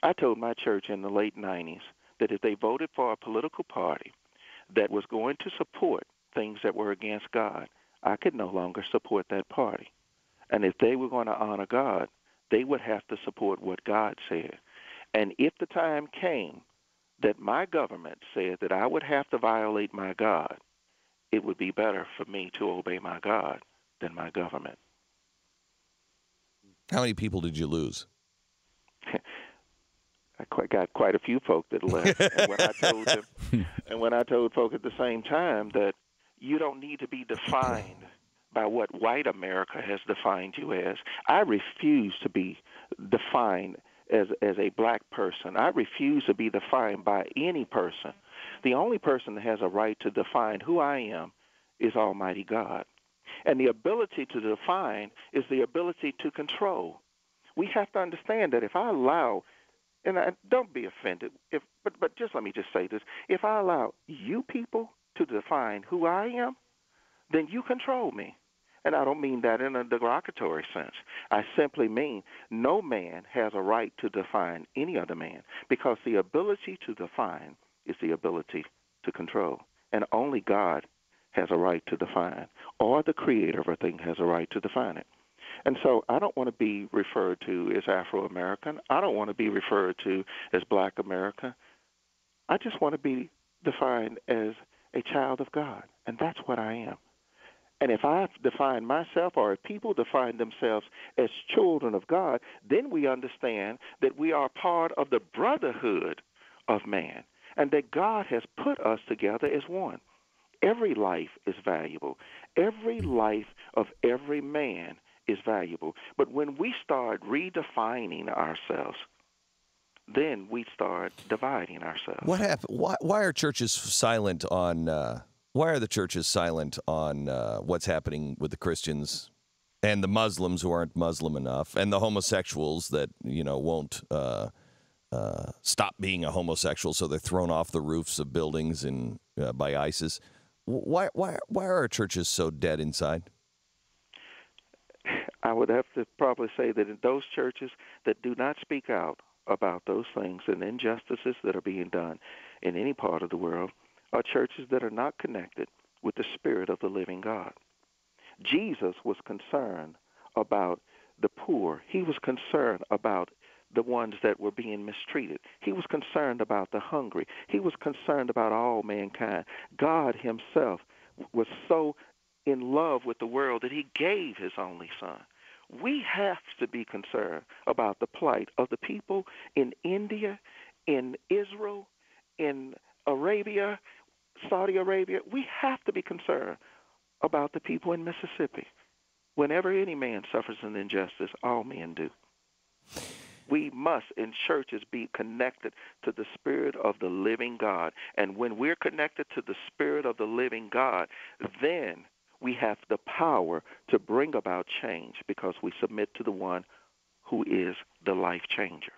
I told my church in the late 90s that if they voted for a political party that was going to support things that were against God, I could no longer support that party. And if they were going to honor God, they would have to support what God said. And if the time came that my government said that I would have to violate my God, it would be better for me to obey my God than my government. How many people did you lose? I got quite a few folk that left. And when I told them, and when I told folk at the same time that you don't need to be defined by what white America has defined you as, I refuse to be defined as a black person. I refuse to be defined by any person. The only person that has a right to define who I am is Almighty God. And the ability to define is the ability to control. We have to understand that if I allow, and don't be offended, but just let me just say this, if I allow you people to define who I am, then you control me. And I don't mean that in a derogatory sense. I simply mean no man has a right to define any other man, because the ability to define is the ability to control. And only God has a right to define, or the creator of a thing has a right to define it. And so I don't want to be referred to as Afro-American. I don't want to be referred to as Black American. I just want to be defined as a child of God, and that's what I am. And if I define myself, or if people define themselves as children of God, then we understand that we are part of the brotherhood of man, and that God has put us together as one. Every life is valuable. Every life of every man is valuable. But when we start redefining ourselves, then we start dividing ourselves. What happened? Why are churches silent on? Why are the churches silent on what's happening with the Christians and the Muslims who aren't Muslim enough, and the homosexuals that won't stop being a homosexual, so they're thrown off the roofs of buildings and by ISIS? Why are our churches so dead inside? I would have to probably say that in those churches that do not speak out about those things and injustices that are being done in any part of the world are churches that are not connected with the Spirit of the living God. Jesus was concerned about the poor. He was concerned about the ones that were being mistreated. He was concerned about the hungry. He was concerned about all mankind. God himself was so in love with the world that he gave his only son. We have to be concerned about the plight of the people in India, in Israel, in Arabia, Saudi Arabia. We have to be concerned about the people in Mississippi. Whenever any man suffers an injustice, all men do. We must, in churches, be connected to the Spirit of the living God. And when we're connected to the Spirit of the living God, then we have the power to bring about change, because we submit to the one who is the life changer.